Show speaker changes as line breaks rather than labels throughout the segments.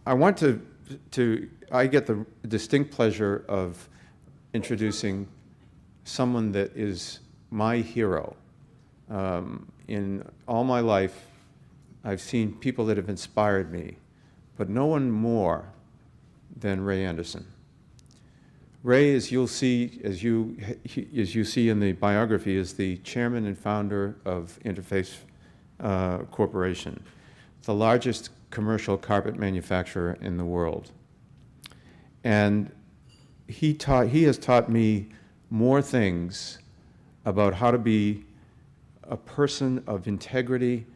I get the distinct pleasure of introducing someone that is my hero. In all my life, I've seen people that have inspired me, but no one more than Ray Anderson. Ray, as you'll see, as you see in the biography, is the chairman and founder of Interface Corporation, the largest commercial carpet manufacturer in the world. And he has taught me more things about how to be a person of integrity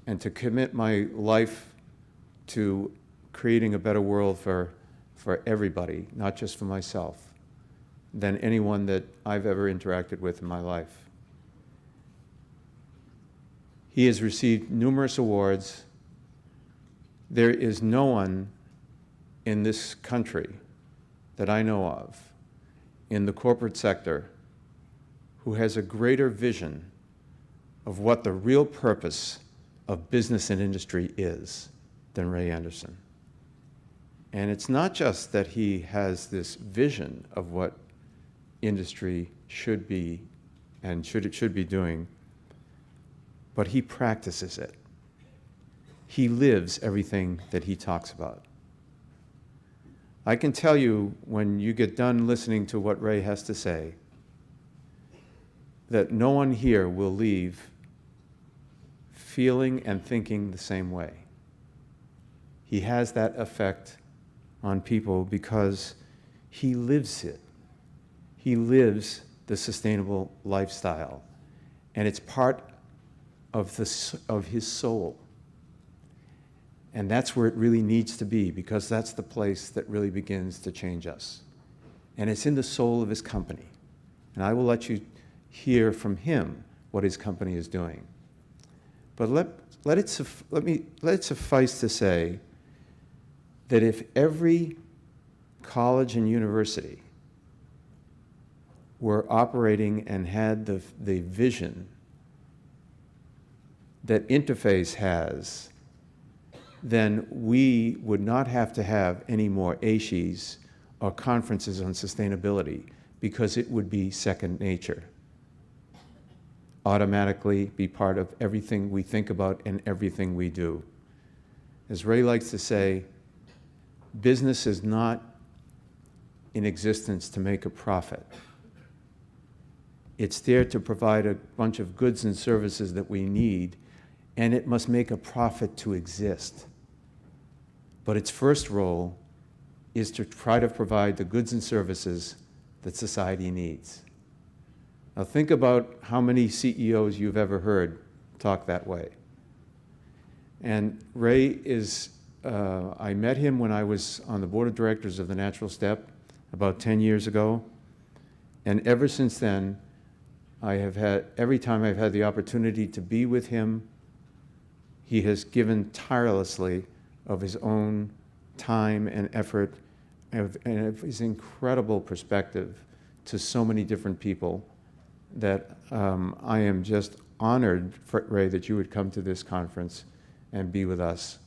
and to commit my life to creating a better world for everybody, not just for myself, than anyone that I've ever interacted with in my life. He has received numerous awards. There is no one in this country that I know of in the corporate sector who has a greater vision of what the real purpose of business and industry is than Ray Anderson. And it's not just that he has this vision of what industry should be and should be doing, but he practices it. He lives everything that he talks about. I can tell you, when you get done listening to what Ray has to say, that no one here will leave feeling and thinking the same way. He has that effect on people because he lives it. He lives the sustainable lifestyle, and it's part of his soul. And that's where it really needs to be, because that's the place that really begins to change us. And it's in the soul of his company. And I will let you hear from him what his company is doing. But let it suffice to say that if every college and university were operating and had the vision that Interface has, then we would not have to have any more AASHEs or conferences on sustainability, because it would be second nature. Automatically be part of everything we think about and everything we do. As Ray likes to say, business is not in existence to make a profit. It's there to provide a bunch of goods and services that we need, and it must make a profit to exist. But its first role is to try to provide the goods and services that society needs. Now think about how many CEOs you've ever heard talk that way. And Ray is, I met him when I was on the board of directors of the Natural Step about 10 years ago. And ever since then, every time I've had the opportunity to be with him, he has given tirelessly of his own time and effort and of his incredible perspective to so many different people that I am just honored, Ray, that you would come to this conference and be with us.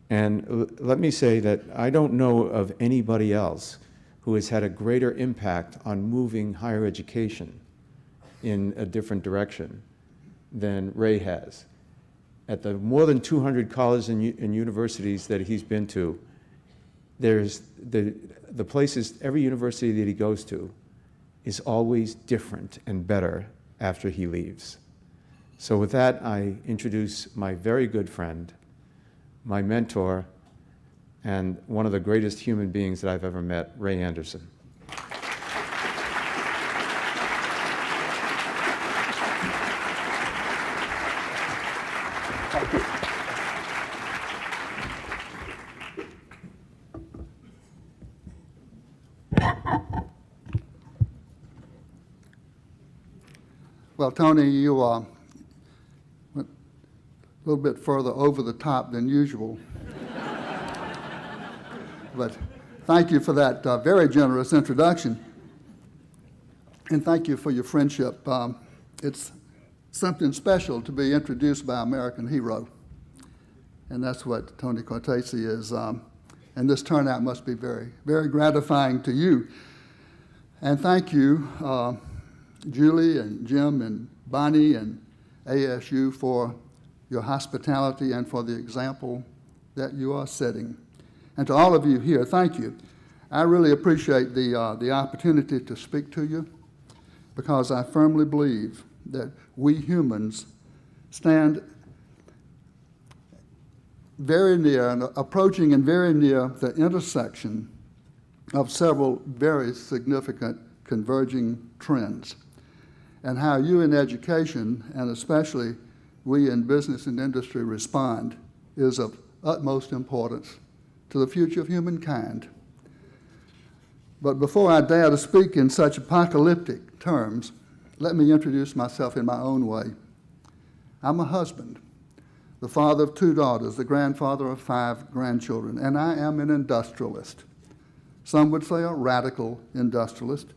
And let me say that I don't know of anybody else who has had a greater impact on moving higher education in a different direction than Ray has. At the more than 200 colleges and universities that he's been to, there's the places, every university that he goes to is always different and better after he leaves. So with that, I introduce my very good friend, my mentor, and one of the greatest human beings that I've ever met, Ray Anderson.
Well, Tony, you went a little bit further over the top than usual. But thank you for that very generous introduction. And thank you for your friendship. It's something special to be introduced by an American hero. And that's what Tony Cortese is. And this turnout must be very, very gratifying to you. And thank you, Julie and Jim and Bonnie and ASU for your hospitality and for the example that you are setting. And to all of you here, thank you. I really appreciate the opportunity to speak to you, because I firmly believe that we humans stand very near and approaching and very near the intersection of several very significant converging trends. And how you in education, and especially we in business and industry, respond is of utmost importance to the future of humankind. But before I dare to speak in such apocalyptic terms, let me introduce myself in my own way. I'm a husband, the father of 2 daughters, the grandfather of 5 grandchildren, and I am an industrialist. Some would say a radical industrialist,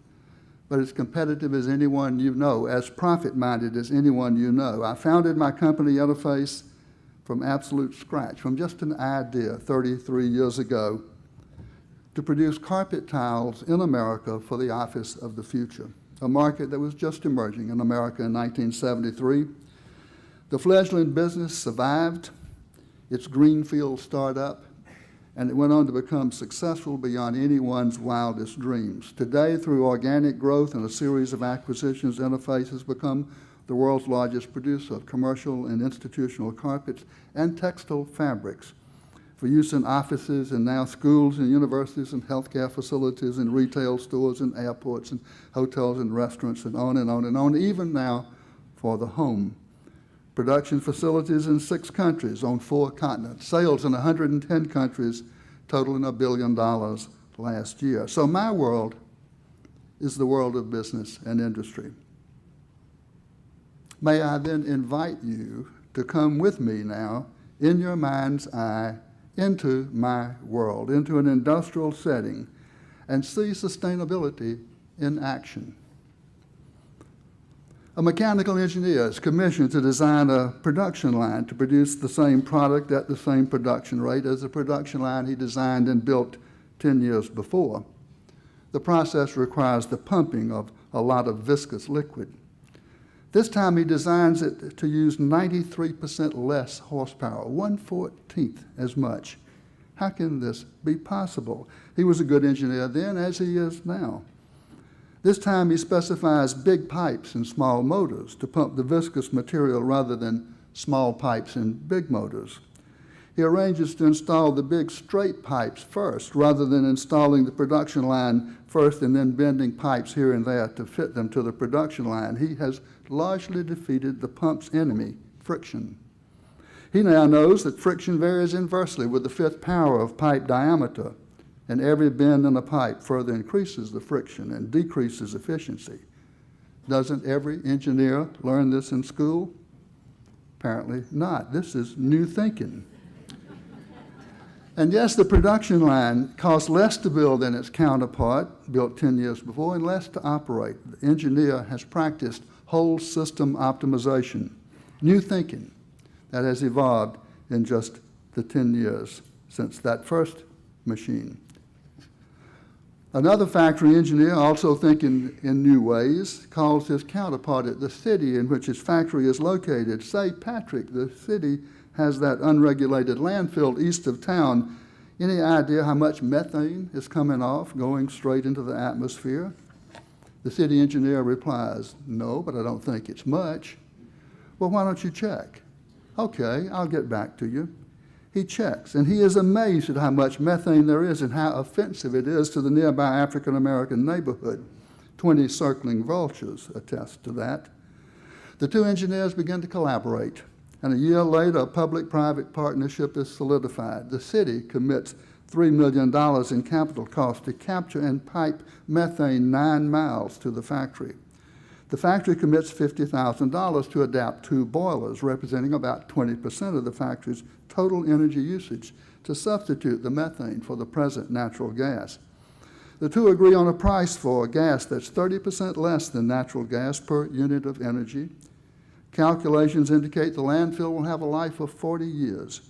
but as competitive as anyone you know, as profit-minded as anyone you know. I founded my company, Interface, from absolute scratch, from just an idea 33 years ago, to produce carpet tiles in America for the office of the future, a market that was just emerging in America in 1973. The fledgling business survived its greenfield startup, and it went on to become successful beyond anyone's wildest dreams. Today, through organic growth and a series of acquisitions, Interface has become the world's largest producer of commercial and institutional carpets and textile fabrics for use in offices and now schools and universities and healthcare facilities and retail stores and airports and hotels and restaurants and on and on and on, even now for the home. Production facilities in 6 countries on 4 continents, sales in 110 countries, totaling $1 billion last year. So my world is the world of business and industry. May I then invite you to come with me now in your mind's eye into my world, into an industrial setting, and see sustainability in action. A mechanical engineer is commissioned to design a production line to produce the same product at the same production rate as the production line he designed and built 10 years before. The process requires the pumping of a lot of viscous liquid. This time he designs it to use 93% less horsepower, 1/14 as much. How can this be possible? He was a good engineer then, as he is now. This time he specifies big pipes and small motors to pump the viscous material rather than small pipes and big motors. He arranges to install the big straight pipes first rather than installing the production line first and then bending pipes here and there to fit them to the production line. He has largely defeated the pump's enemy, friction. He now knows that friction varies inversely with the 5th power of pipe diameter, and every bend in a pipe further increases the friction and decreases efficiency. Doesn't every engineer learn this in school? Apparently not. This is new thinking. And yes, the production line costs less to build than its counterpart, built 10 years before, and less to operate. The engineer has practiced whole system optimization, new thinking that has evolved in just the 10 years since that first machine. Another factory engineer, also thinking in new ways, calls his counterpart at the city in which his factory is located. Say, Patrick, the city has that unregulated landfill east of town. Any idea how much methane is coming off, going straight into the atmosphere? The city engineer replies, no, but I don't think it's much. Well, why don't you check? Okay, I'll get back to you. He checks, and he is amazed at how much methane there is and how offensive it is to the nearby African-American neighborhood. 20 circling vultures attest to that. The 2 engineers begin to collaborate, and a year later, a public-private partnership is solidified. The city commits $3 million in capital costs to capture and pipe methane 9 miles to the factory. The factory commits $50,000 to adapt 2 boilers, representing about 20% of the factory's total energy usage, to substitute the methane for the present natural gas. The 2 agree on a price for gas that's 30% less than natural gas per unit of energy. Calculations indicate the landfill will have a life of 40 years,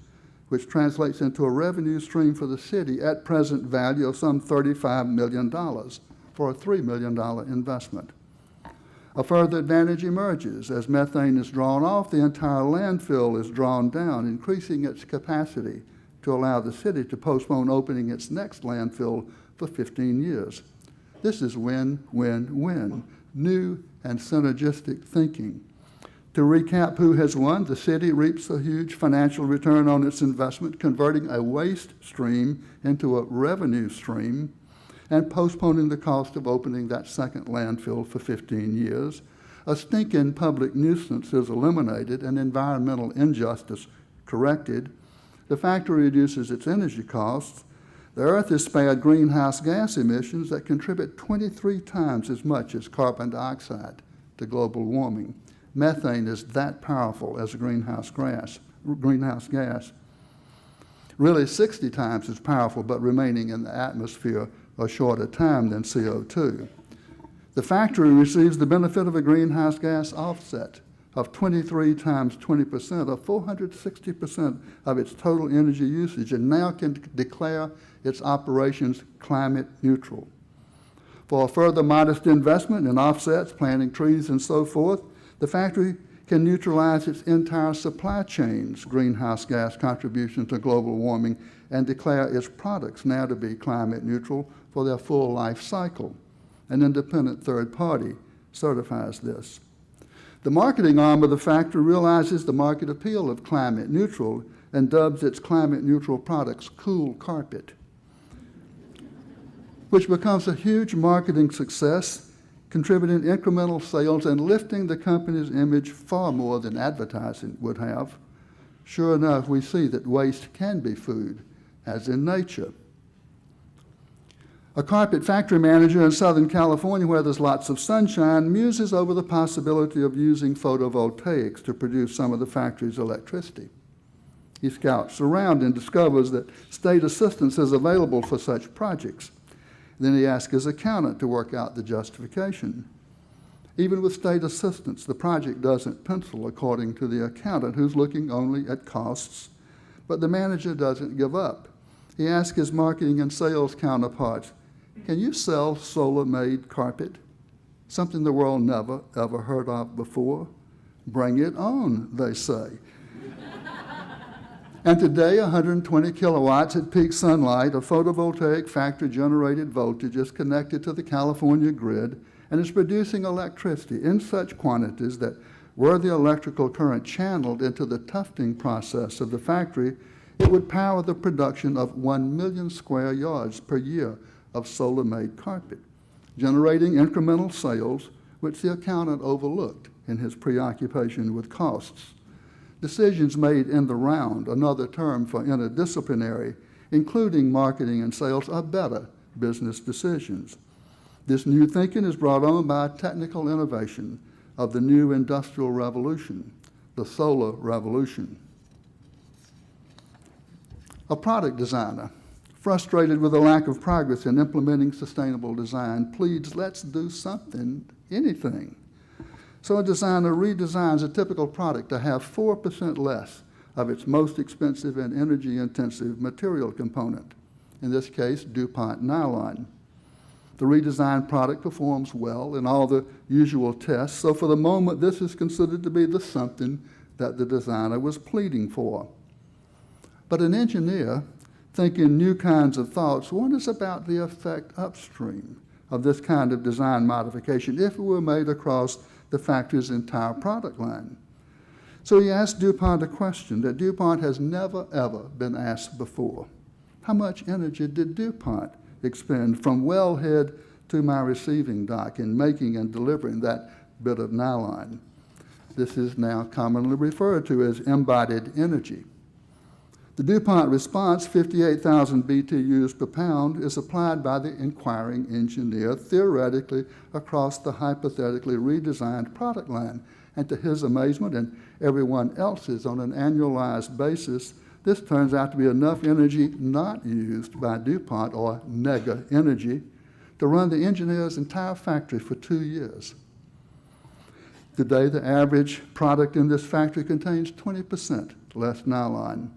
which translates into a revenue stream for the city at present value of some $35 million for a $3 million investment. A further advantage emerges. As methane is drawn off, the entire landfill is drawn down, increasing its capacity to allow the city to postpone opening its next landfill for 15 years. This is win-win-win, new and synergistic thinking. To recap who has won, the city reaps a huge financial return on its investment, converting a waste stream into a revenue stream and postponing the cost of opening that second landfill for 15 years. A stinking public nuisance is eliminated and environmental injustice corrected. The factory reduces its energy costs. The earth is spared greenhouse gas emissions that contribute 23 times as much as carbon dioxide to global warming. Methane is that powerful as a greenhouse gas. Really 60 times as powerful, but remaining in the atmosphere a shorter time than CO2. The factory receives the benefit of a greenhouse gas offset of 23 times 20%, or 460% of its total energy usage, and now can declare its operations climate neutral. For a further modest investment in offsets, planting trees, and so forth, the factory can neutralize its entire supply chain's greenhouse gas contribution to global warming and declare its products now to be climate neutral for their full life cycle. An independent third party certifies this. The marketing arm of the factory realizes the market appeal of climate neutral and dubs its climate neutral products Cool Carpet, which becomes a huge marketing success, contributing incremental sales and lifting the company's image far more than advertising would have. Sure enough, we see that waste can be food, as in nature. A carpet factory manager in Southern California, where there's lots of sunshine, muses over the possibility of using photovoltaics to produce some of the factory's electricity. He scouts around and discovers that state assistance is available for such projects. Then he asks his accountant to work out the justification. Even with state assistance, the project doesn't pencil, according to the accountant, who's looking only at costs. But the manager doesn't give up. He asks his marketing and sales counterparts, "Can you sell solar-made carpet? Something the world never, ever heard of before?" "Bring it on," they say. And today, 120 kilowatts at peak sunlight, a photovoltaic factory-generated voltage is connected to the California grid and is producing electricity in such quantities that were the electrical current channeled into the tufting process of the factory, it would power the production of 1 million square yards per year of solar-made carpet, generating incremental sales, which the accountant overlooked in his preoccupation with costs. Decisions made in the round, another term for interdisciplinary, including marketing and sales, are better business decisions. This new thinking is brought on by technical innovation of the new industrial revolution, the solar revolution. A product designer, frustrated with the lack of progress in implementing sustainable design, pleads, "Let's do something, anything." So a designer redesigns a typical product to have 4% less of its most expensive and energy-intensive material component, in this case, Dupont nylon. The redesigned product performs well in all the usual tests, so for the moment, this is considered to be the something that the designer was pleading for. But an engineer, thinking new kinds of thoughts, wonders about the effect upstream of this kind of design modification if it were made across the factory's entire product line. So he asked Dupont a question that Dupont has never, ever been asked before. How much energy did Dupont expend from wellhead to my receiving dock in making and delivering that bit of nylon? This is now commonly referred to as embodied energy. The Dupont response, 58,000 BTUs per pound, is applied by the inquiring engineer theoretically across the hypothetically redesigned product line. And to his amazement and everyone else's on an annualized basis, this turns out to be enough energy not used by Dupont, or nega energy, to run the engineer's entire factory for 2 years. Today, the average product in this factory contains 20% less nylon.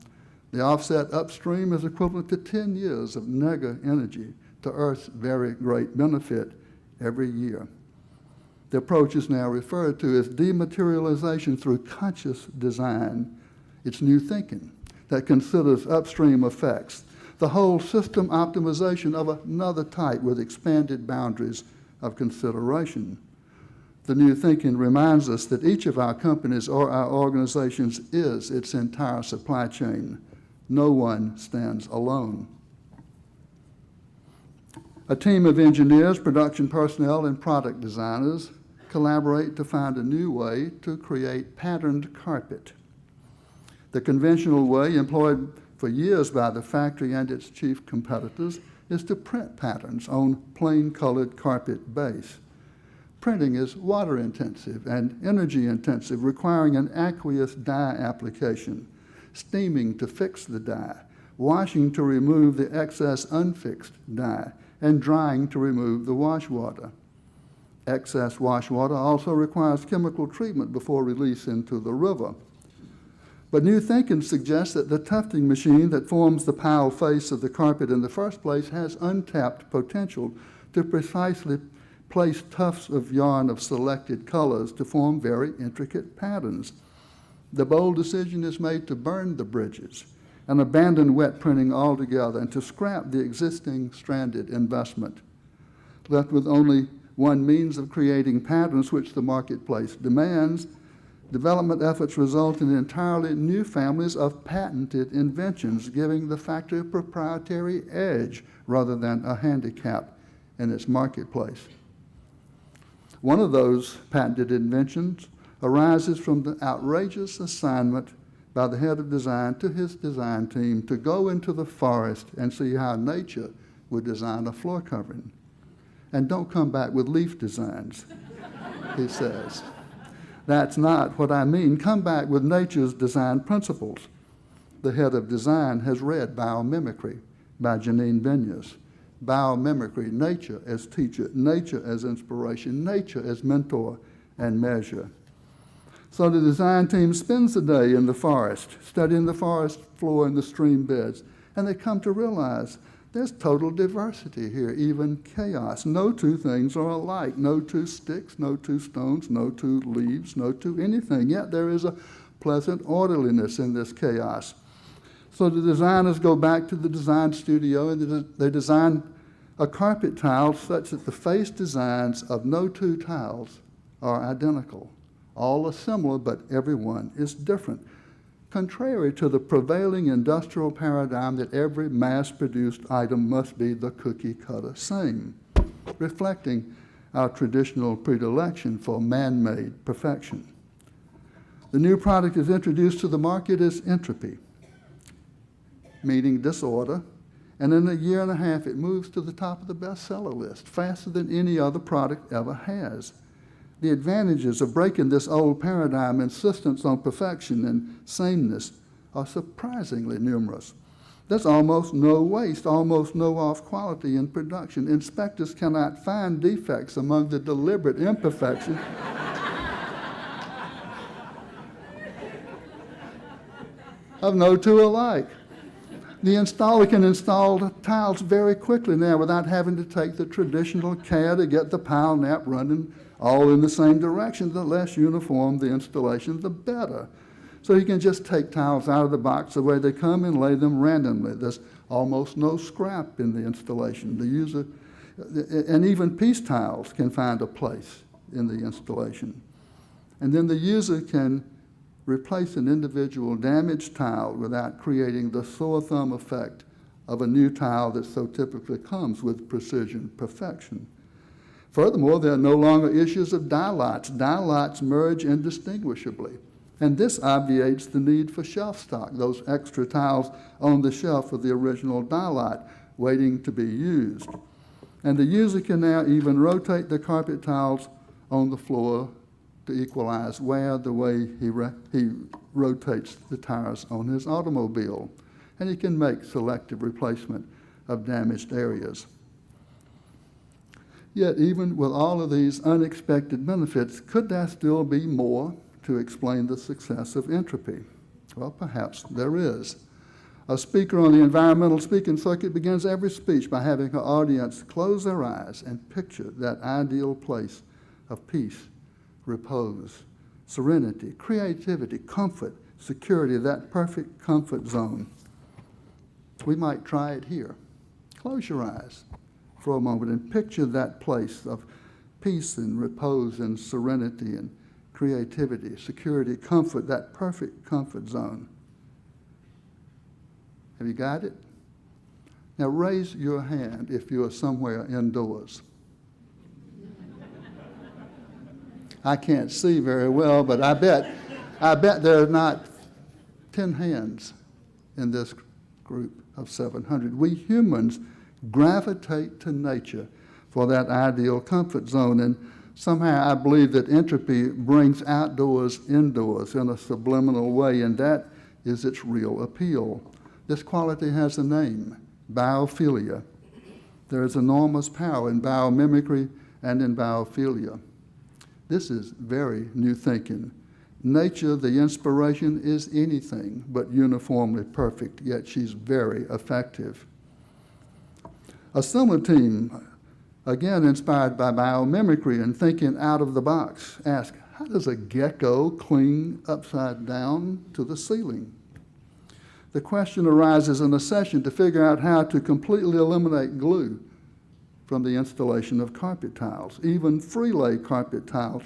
The offset upstream is equivalent to 10 years of nega energy to Earth's very great benefit every year. The approach is now referred to as dematerialization through conscious design. It's new thinking that considers upstream effects, the whole system optimization of another type with expanded boundaries of consideration. The new thinking reminds us that each of our companies or our organizations is its entire supply chain. No one stands alone. A team of engineers, production personnel, and product designers collaborate to find a new way to create patterned carpet. The conventional way employed for years by the factory and its chief competitors is to print patterns on plain colored carpet base. Printing is water intensive and energy intensive, requiring an aqueous dye application, steaming to fix the dye, washing to remove the excess unfixed dye, and drying to remove the wash water. Excess wash water also requires chemical treatment before release into the river. But new thinking suggests that the tufting machine that forms the pile face of the carpet in the first place has untapped potential to precisely place tufts of yarn of selected colors to form very intricate patterns. The bold decision is made to burn the bridges and abandon wet printing altogether and to scrap the existing stranded investment. Left with only one means of creating patterns which the marketplace demands, development efforts result in entirely new families of patented inventions, giving the factory a proprietary edge rather than a handicap in its marketplace. One of those patented inventions arises from the outrageous assignment by the head of design to his design team to go into the forest and see how nature would design a floor covering. And don't come back with leaf designs, he says. That's not what I mean. Come back with nature's design principles. The head of design has read Biomimicry by Janine Benyus. Biomimicry, nature as teacher, nature as inspiration, nature as mentor and measure. So the design team spends the day in the forest, studying the forest floor and the stream beds, and they come to realize there's total diversity here, even chaos. No two things are alike. No two sticks, no two stones, no two leaves, no two anything. Yet there is a pleasant orderliness in this chaos. So the designers go back to the design studio and they design a carpet tile such that the face designs of no two tiles are identical. All are similar, but every one is different, contrary to the prevailing industrial paradigm that every mass-produced item must be the cookie-cutter same, reflecting our traditional predilection for man-made perfection. The new product is introduced to the market as entropy, meaning disorder, and in a year and a half it moves to the top of the bestseller list, faster than any other product ever has. The advantages of breaking this old paradigm, insistence on perfection and sameness, are surprisingly numerous. There's almost no waste, almost no off-quality in production. Inspectors cannot find defects among the deliberate imperfections of no two alike. The installer can install tiles very quickly now without having to take the traditional care to get the pile nap running all in the same direction. The less uniform the installation, the better. So you can just take tiles out of the box the way they come and lay them randomly. There's almost no scrap in the installation. The user, and even piece tiles can find a place in the installation. And then the user can replace an individual damaged tile without creating the sore thumb effect of a new tile that so typically comes with precision perfection. Furthermore, there are no longer issues of dye lots. Dye lots merge indistinguishably, and this obviates the need for shelf stock, those extra tiles on the shelf of the original dye lot waiting to be used. And the user can now even rotate the carpet tiles on the floor to equalize wear the way he rotates the tires on his automobile. And he can make selective replacement of damaged areas. Yet even with all of these unexpected benefits, could there still be more to explain the success of entropy? Well, perhaps there is. A speaker on the environmental speaking circuit begins every speech by having her audience close their eyes and picture that ideal place of peace, repose, serenity, creativity, comfort, security, that perfect comfort zone. We might try it here. Close your eyes for a moment and picture that place of peace and repose and serenity and creativity, security, comfort, that perfect comfort zone. Have you got it? Now raise your hand if you are somewhere indoors. I can't see very well, but I bet there are not 10 hands in this group of 700. We humans gravitate to nature for that ideal comfort zone, and somehow I believe that entropy brings outdoors indoors in a subliminal way, and that is its real appeal. This quality has a name, biophilia. There is enormous power in biomimicry and in biophilia. This is very new thinking. Nature, the inspiration, is anything but uniformly perfect, yet she's very effective. A similar team, again inspired by biomimicry and thinking out of the box, asked, how does a gecko cling upside down to the ceiling? The question arises in a session to figure out how to completely eliminate glue from the installation of carpet tiles. Even free-lay carpet tiles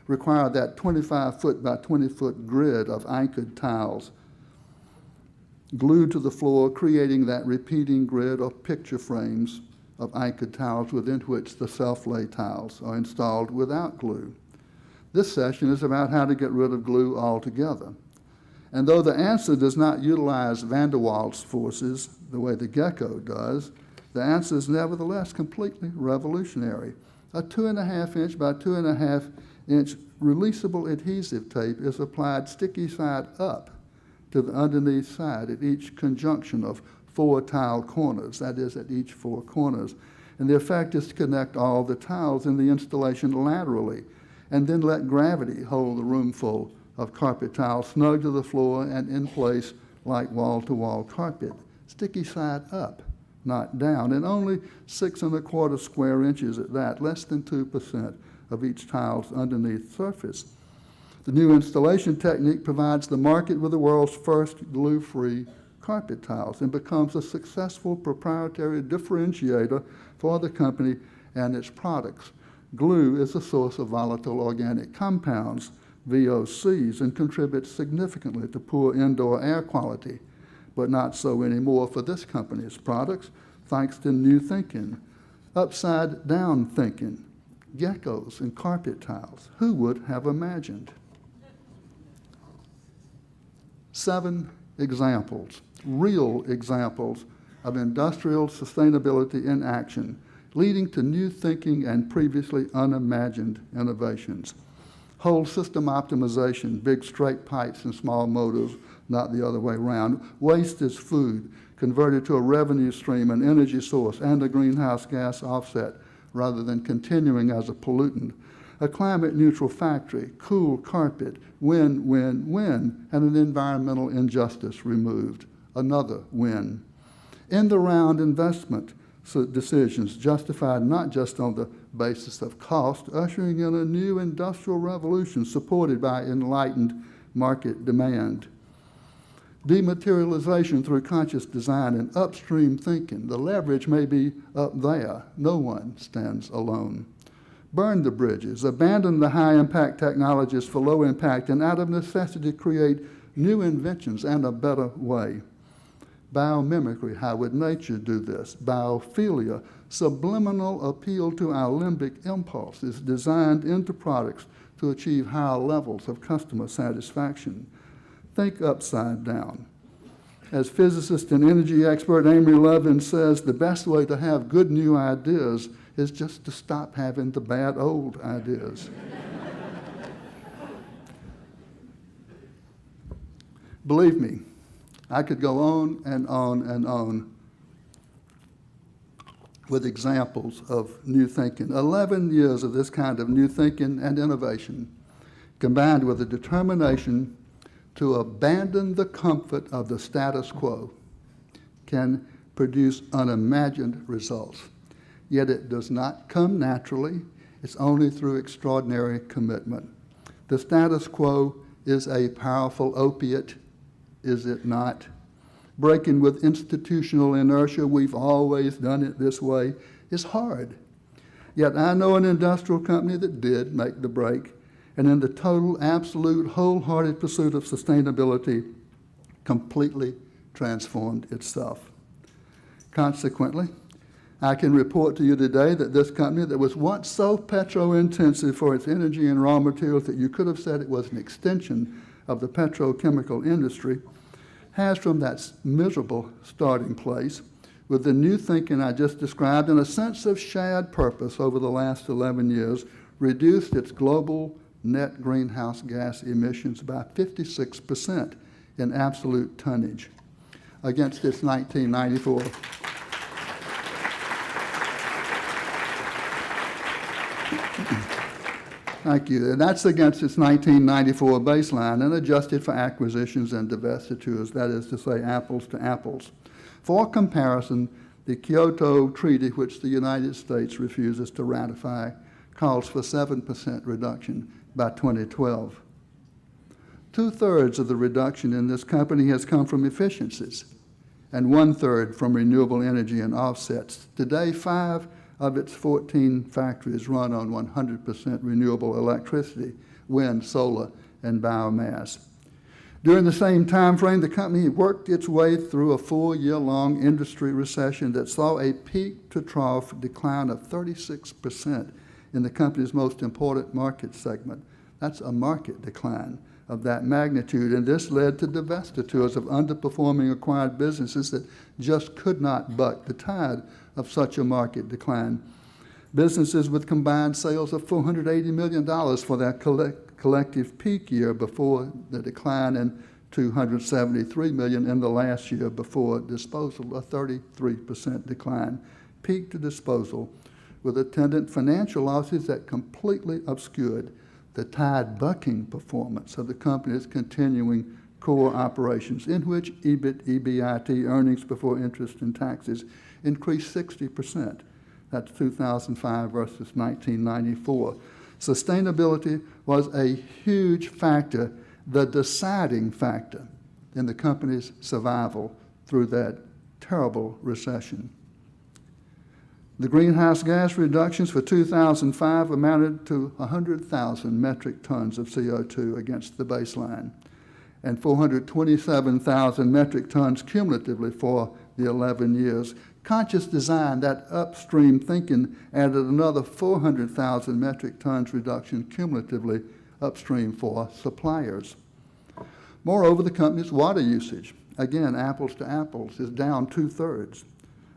require that 25-foot by 20-foot grid of anchored tiles glued to the floor, creating that repeating grid of picture frames of anchored tiles within which the self-lay tiles are installed without glue. This session is about how to get rid of glue altogether. And though the answer does not utilize van der Waals forces the way the gecko does, the answer is nevertheless completely revolutionary. A 2.5-inch by 2.5-inch releasable adhesive tape is applied sticky side up to the underneath side at each conjunction of 4 tile corners, that is, at each 4 corners. And the effect is to connect all the tiles in the installation laterally, and then let gravity hold the room full of carpet tiles snug to the floor and in place like wall-to-wall carpet, sticky side up, not down, and only 6¼ square inches at that, less than 2% of each tile's underneath surface. The new installation technique provides the market with the world's first glue-free carpet tiles and becomes a successful proprietary differentiator for the company and its products. Glue is a source of volatile organic compounds, VOCs, and contributes significantly to poor indoor air quality, but not so anymore for this company's products, thanks to new thinking, upside-down thinking, geckos and carpet tiles. Who would have imagined? 7 examples, real examples of industrial sustainability in action, leading to new thinking and previously unimagined innovations. Whole system optimization, big straight pipes and small motors, not the other way around. Waste is food, converted to a revenue stream, an energy source, and a greenhouse gas offset, rather than continuing as a pollutant. A climate-neutral factory, cool carpet, win, win, win, and an environmental injustice removed. Another win. In-the-round investment decisions justified not just on the basis of cost, ushering in a new industrial revolution supported by enlightened market demand. Dematerialization through conscious design and upstream thinking. The leverage may be up there. No one stands alone. Burn the bridges, abandon the high-impact technologies for low impact, and out of necessity create new inventions and a better way. Biomimicry, how would nature do this? Biophilia, subliminal appeal to our limbic impulse, is designed into products to achieve higher levels of customer satisfaction. Think upside down. As physicist and energy expert Amy Levin says, the best way to have good new ideas is just to stop having the bad old ideas. Believe me, I could go on and on and on with examples of new thinking. 11 years of this kind of new thinking and innovation, combined with a determination to abandon the comfort of the status quo can produce unimagined results. Yet it does not come naturally. It's only through extraordinary commitment. The status quo is a powerful opiate, is it not? Breaking with institutional inertia, we've always done it this way, is hard. Yet I know an industrial company that did make the break, and in the total, absolute, wholehearted pursuit of sustainability, completely transformed itself. Consequently, I can report to you today that this company that was once so petro-intensive for its energy and raw materials that you could have said it was an extension of the petrochemical industry, has from that miserable starting place, with the new thinking I just described and a sense of shared purpose over the last 11 years, reduced its global net greenhouse gas emissions by 56% in absolute tonnage against its 1994. Thank you. And that's against its 1994 baseline and adjusted for acquisitions and divestitures, that is to say, apples to apples. For comparison, the Kyoto Treaty, which the United States refuses to ratify, calls for 7% reduction by 2012. 2/3 of the reduction in this company has come from efficiencies, and 1/3 from renewable energy and offsets. Today, 5 of its 14 factories run on 100% renewable electricity, wind, solar, and biomass. During the same time frame, the company worked its way through a 4-year-long industry recession that saw a peak-to-trough decline of 36% in the company's most important market segment. That's a market decline of that magnitude, and this led to divestitures of underperforming acquired businesses that just could not buck the tide of such a market decline. Businesses with combined sales of $480 million for their collective peak year before the decline, and $273 million in the last year before disposal, a 33% decline, peak to disposal, with attendant financial losses that completely obscured the tide-bucking performance of the company's continuing core operations, in which EBIT, EBIT, earnings before interest and taxes, increased 60%. That's 2005 versus 1994. Sustainability was a huge factor, the deciding factor in the company's survival through that terrible recession. The greenhouse gas reductions for 2005 amounted to 100,000 metric tons of CO2 against the baseline, and 427,000 metric tons cumulatively for the 11 years. Conscious design, that upstream thinking, added another 400,000 metric tons reduction cumulatively upstream for suppliers. Moreover, the company's water usage, again, apples to apples, is down 2/3.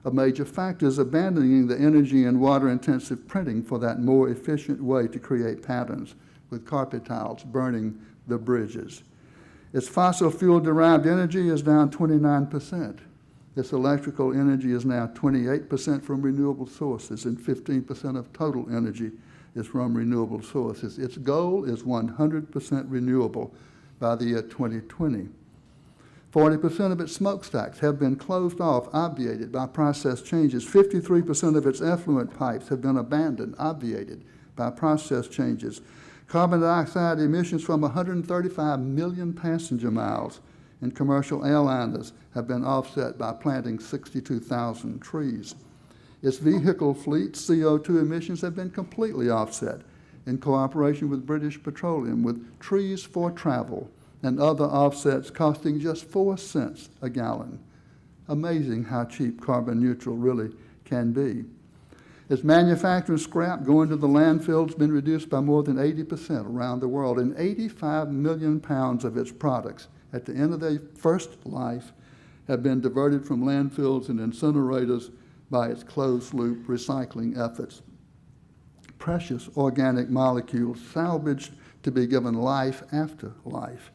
A major factor is abandoning the energy and water-intensive printing for that more efficient way to create patterns, with carpet tiles burning the bridges. Its fossil fuel-derived energy is down 29%. Its electrical energy is now 28% from renewable sources, and 15% of total energy is from renewable sources. Its goal is 100% renewable by the year 2020. 40% of its smokestacks have been closed off, obviated by process changes. 53% of its effluent pipes have been abandoned, obviated by process changes. Carbon dioxide emissions from 135 million passenger miles in commercial airliners have been offset by planting 62,000 trees. Its vehicle fleet CO2 emissions have been completely offset in cooperation with British Petroleum, with trees for travel and other offsets costing just 4 cents a gallon. Amazing how cheap carbon neutral really can be. Its manufacturing scrap going to the landfill has been reduced by more than 80% around the world, and 85 million pounds of its products at the end of their first life have been diverted from landfills and incinerators by its closed-loop recycling efforts. Precious organic molecules salvaged to be given life after life.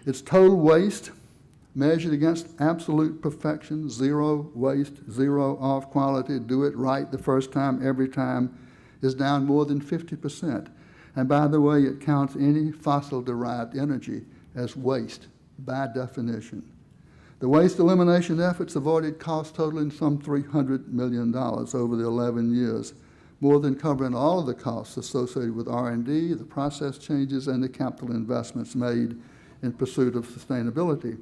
Its total waste, measured against absolute perfection, zero waste, zero off quality, do it right the first time, every time, is down more than 50%. And by the way, it counts any fossil-derived energy as waste by definition. The The waste elimination efforts avoided costs totaling some $300 million over the 11 years, more than covering all of the costs associated with R&D, the process changes, and the capital investments made in pursuit of sustainability.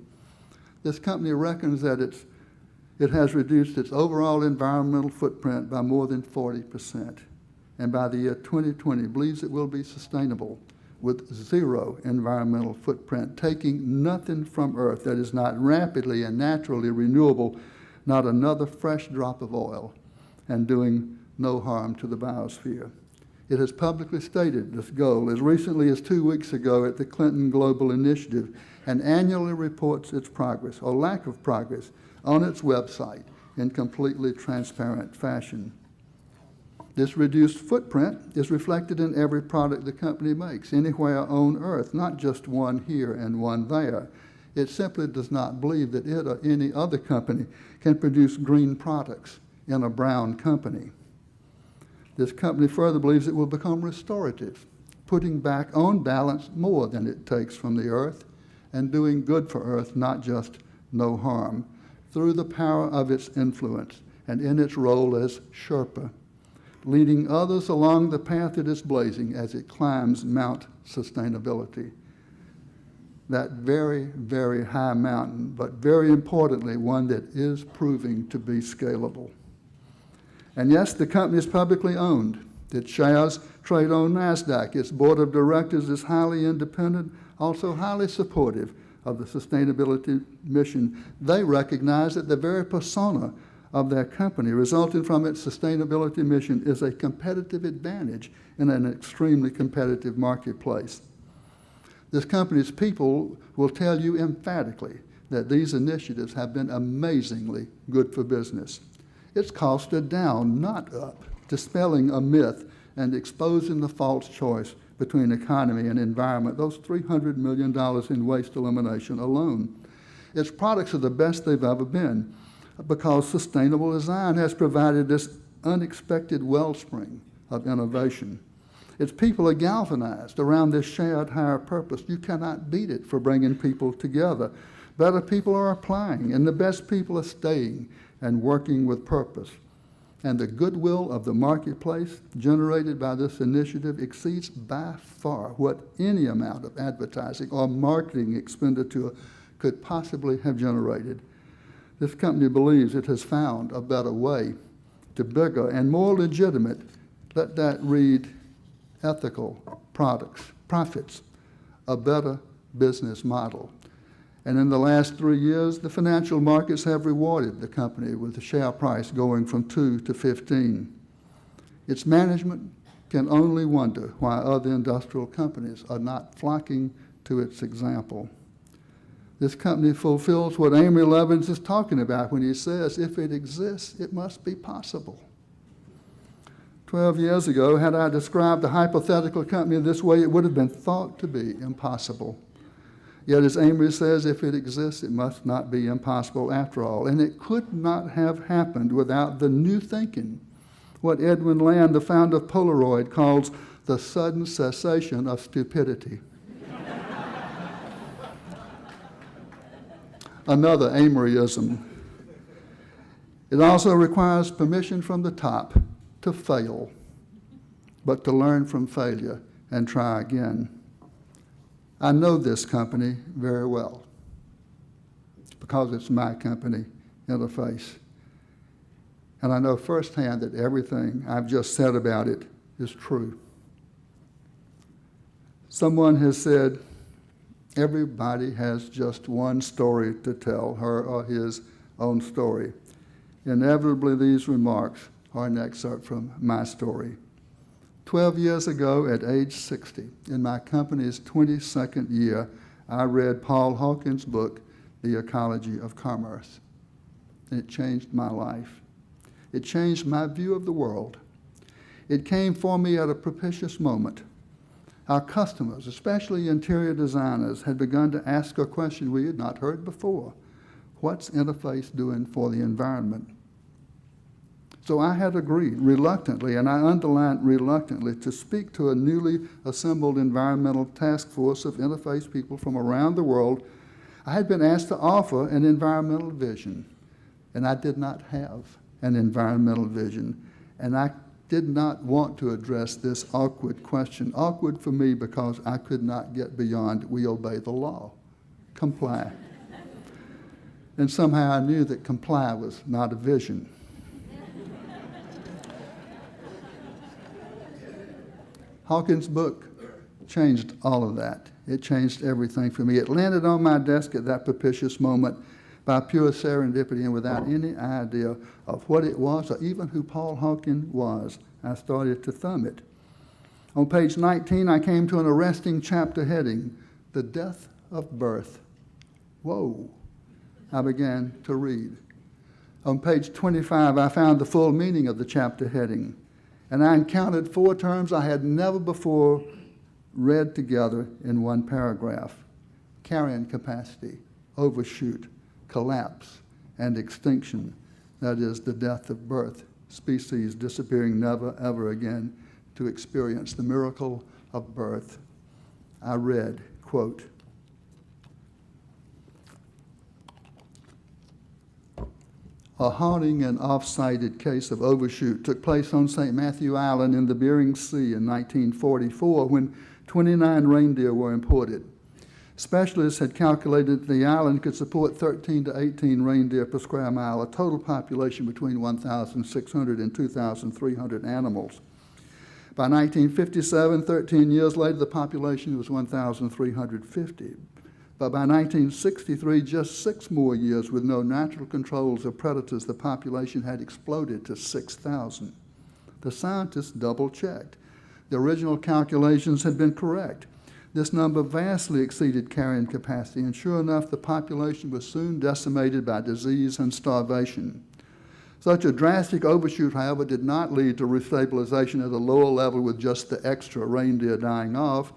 This company reckons that it has reduced its overall environmental footprint by more than 40%, and by the year 2020 believes it will be sustainable with zero environmental footprint, taking nothing from Earth that is not rapidly and naturally renewable, not another fresh drop of oil, and doing no harm to the biosphere. It has publicly stated this goal as recently as 2 weeks ago at the Clinton Global Initiative, and annually reports its progress, or lack of progress, on its website in completely transparent fashion. This reduced footprint is reflected in every product the company makes, anywhere on Earth, not just one here and one there. It simply does not believe that it or any other company can produce green products in a brown company. This company further believes it will become restorative, putting back on balance more than it takes from the Earth, and doing good for Earth, not just no harm, through the power of its influence and in its role as Sherpa, leading others along the path it is blazing as it climbs Mount Sustainability. That very, very high mountain, but very importantly, one that is proving to be scalable. And yes, the company is publicly owned. Its shares trade on NASDAQ. Its board of directors is highly independent, also highly supportive of the sustainability mission. They recognize that the very persona of their company resulting from its sustainability mission is a competitive advantage in an extremely competitive marketplace. This company's people will tell you emphatically that these initiatives have been amazingly good for business. It's cost are down, not up, dispelling a myth and exposing the false choice between economy and environment, those $300 million in waste elimination alone. Its products are the best they've ever been because sustainable design has provided this unexpected wellspring of innovation. Its people are galvanized around this shared higher purpose. You cannot beat it for bringing people together. Better people are applying, and the best people are staying and working with purpose. And the goodwill of the marketplace generated by this initiative exceeds by far what any amount of advertising or marketing expenditure could possibly have generated. This company believes it has found a better way to bigger and more legitimate, let that read, ethical profits, a better business model. And in the last 3 years, the financial markets have rewarded the company with the share price going from 2 to 15. Its management can only wonder why other industrial companies are not flocking to its example. This company fulfills what Amory Lovins is talking about when he says, if it exists, it must be possible. 12 years ago, had I described the hypothetical company this way, it would have been thought to be impossible. Yet, as Amory says, if it exists, it must not be impossible after all. And it could not have happened without the new thinking, what Edwin Land, the founder of Polaroid, calls the sudden cessation of stupidity. Another Amoryism. It also requires permission from the top to fail, but to learn from failure and try again. I know this company very well because it's my company, Interface. And I know firsthand that everything I've just said about it is true. Someone has said, everybody has just one story to tell, her or his own story. Inevitably, these remarks are an excerpt from my story. 12 years ago, at age 60, in my company's 22nd year, I read Paul Hawkins' book, The Ecology of Commerce. And it changed my life. It changed my view of the world. It came for me at a propitious moment. Our customers, especially interior designers, had begun to ask a question we had not heard before. What's Interface doing for the environment? So I had agreed, reluctantly, and I underline reluctantly, to speak to a newly assembled environmental task force of Interface people from around the world I had been asked to offer an environmental vision, and I did not have an environmental vision, and I did not want to address this awkward question. Awkward for me because I could not get beyond we obey the law, comply. And somehow I knew that comply was not a vision. Hawkins' book changed all of that. It changed everything for me. It landed on my desk at that propitious moment by pure serendipity and without any idea of what it was or even who Paul Hawkins was. I started to thumb it. On page 19, I came to an arresting chapter heading, The Death of Birth. Whoa. I began to read. On page 25, I found the full meaning of the chapter heading, and I encountered 4 terms I had never before read together in one paragraph: carrying capacity, overshoot, collapse, and extinction. That is, the death of birth, species disappearing never ever again to experience the miracle of birth. I read, quote, a haunting and off-cited case of overshoot took place on St. Matthew Island in the Bering Sea in 1944 when 29 reindeer were imported. Specialists had calculated that the island could support 13 to 18 reindeer per square mile, a total population between 1,600 and 2,300 animals. By 1957, 13 years later, the population was 1,350. But by 1963, just 6 more years with no natural controls of predators, the population had exploded to 6,000. The scientists double-checked. The original calculations had been correct. This number vastly exceeded carrying capacity, and sure enough, the population was soon decimated by disease and starvation. Such a drastic overshoot, however, did not lead to restabilization at a lower level with just the extra reindeer dying off.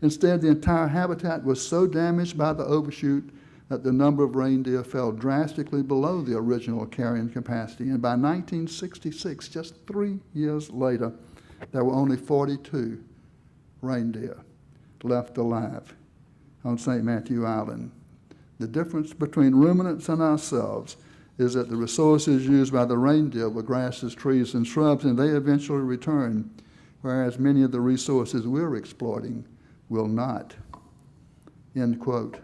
Instead, the entire habitat was so damaged by the overshoot that the number of reindeer fell drastically below the original carrying capacity. And by 1966, just 3 years later, there were only 42 reindeer left alive on St. Matthew Island. The difference between ruminants and ourselves is that the resources used by the reindeer were grasses, trees, and shrubs, and they eventually return, whereas many of the resources we're exploiting will not. End quote.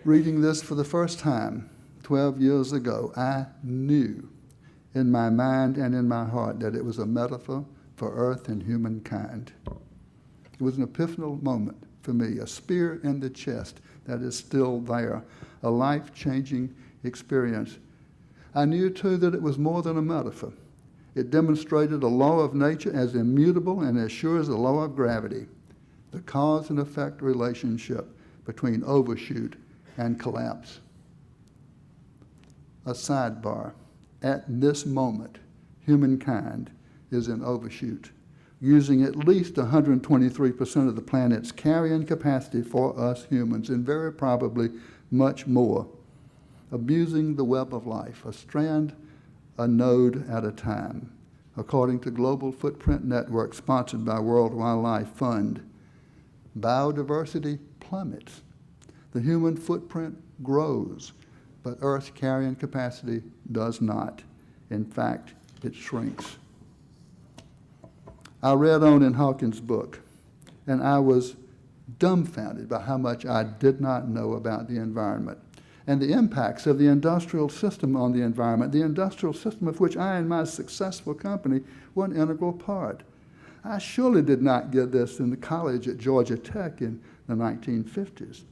Reading this for the first time 12 years ago, I knew in my mind and in my heart that it was a metaphor for earth and humankind. It was an epiphanal moment for me, a spear in the chest that is still there, a life-changing experience. I knew, too, that it was more than a metaphor. It demonstrated a law of nature as immutable and as sure as the law of gravity, the cause and effect relationship between overshoot and collapse. A sidebar. At this moment, humankind is in overshoot, using at least 123% of the planet's carrying capacity for us humans, and very probably much more, abusing the web of life, a strand, a node at a time. According to Global Footprint Network, sponsored by World Wildlife Fund, biodiversity plummets. The human footprint grows, but Earth's carrying capacity does not. In fact, it shrinks. I read on in Hawkins' book, and I was dumbfounded by how much I did not know about the environment and the impacts of the industrial system on the environment, the industrial system of which I and my successful company were an integral part. I surely did not get this in the college at Georgia Tech in the 1950s.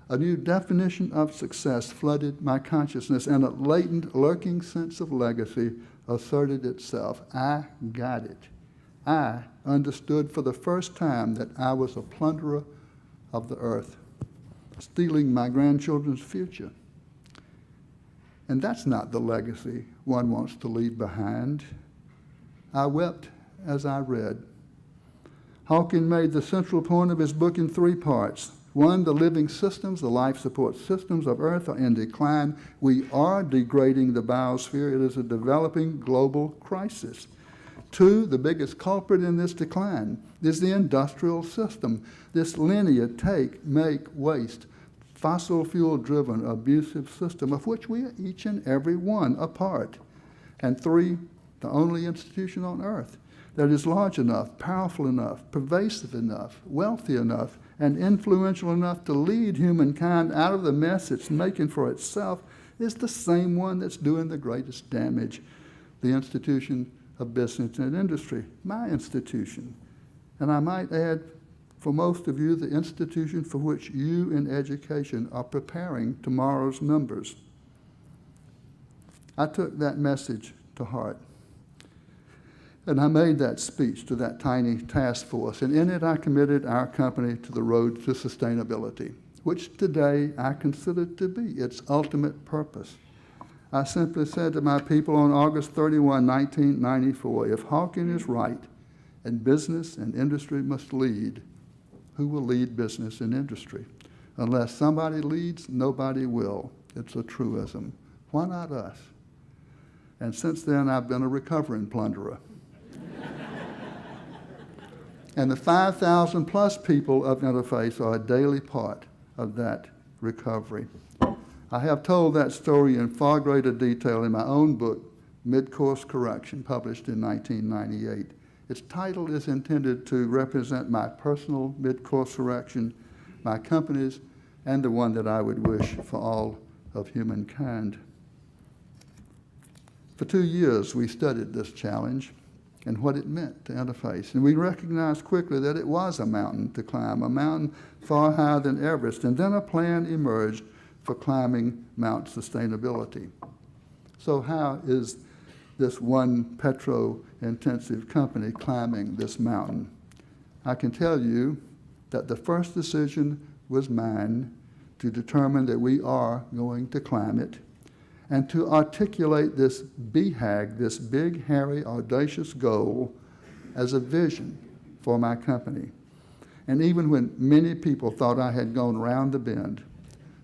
A new definition of success flooded my consciousness, and a latent, lurking sense of legacy asserted itself. I got it. I understood for the first time that I was a plunderer of the earth, stealing my grandchildren's future. And that's not the legacy one wants to leave behind. I wept as I read. Hawkins made the central point of his book in 3 parts. 1, the living systems, the life support systems of Earth are in decline. We are degrading the biosphere. It is a developing global crisis. Two, the biggest culprit in this decline is the industrial system, this linear take, make, waste, fossil fuel-driven, abusive system of which we are each and every one a part. And three, the only institution on earth that is large enough, powerful enough, pervasive enough, wealthy enough, and influential enough to lead humankind out of the mess it's making for itself is the same one that's doing the greatest damage, the institution of business and industry, my institution. And I might add, for most of you, the institution for which you in education are preparing tomorrow's members. I took that message to heart. And I made that speech to that tiny task force, and in it I committed our company to the road to sustainability, which today I consider to be its ultimate purpose. I simply said to my people on August 31, 1994, if Hawking is right and business and industry must lead, who will lead business and industry? Unless somebody leads, nobody will. It's a truism. Why not us? And since then, I've been a recovering plunderer. And the 5,000 plus people of Interface are a daily part of that recovery. I have told that story in far greater detail in my own book, Mid-Course Correction, published in 1998. Its title is intended to represent my personal mid-course correction, my company's, and the one that I would wish for all of humankind. For 2 years, we studied this challenge and what it meant to Interface. And we recognized quickly that it was a mountain to climb, a mountain far higher than Everest. And then a plan emerged for climbing Mount Sustainability. So how is this one petro-intensive company climbing this mountain? I can tell you that the first decision was mine to determine that we are going to climb it, and to articulate this BHAG, this big, hairy, audacious goal, as a vision for my company. And even when many people thought I had gone round the bend,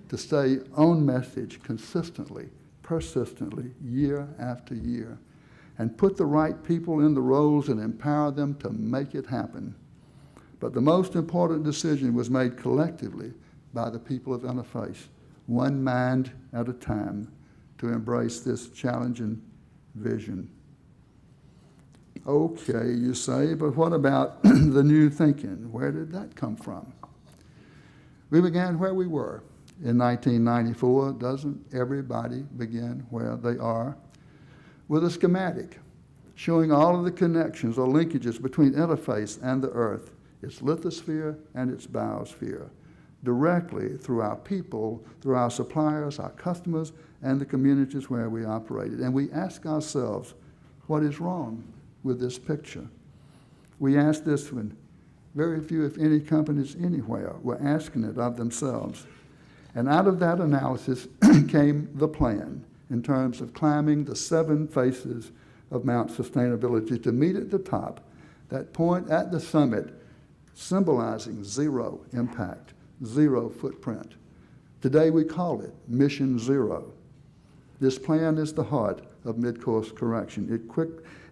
to stay on message consistently, persistently, year after year, and put the right people in the roles and empower them to make it happen. But the most important decision was made collectively by the people of Interface, one mind at a time, to embrace this challenging vision. Okay, you say, but what about the new thinking? Where did that come from? We began where we were in 1994. Doesn't everybody begin where they are? With a schematic showing all of the connections or linkages between Interface and the Earth, its lithosphere and its biosphere, directly through our people, through our suppliers, our customers, and the communities where we operated. And we ask ourselves, what is wrong with this picture? We ask this when very few, if any, companies anywhere were asking it of themselves. And out of that analysis came the plan in terms of climbing the 7 faces of Mount Sustainability to meet at the top, that point at the summit symbolizing zero impact, zero footprint. Today we call it Mission Zero. This plan is the heart of mid-course correction.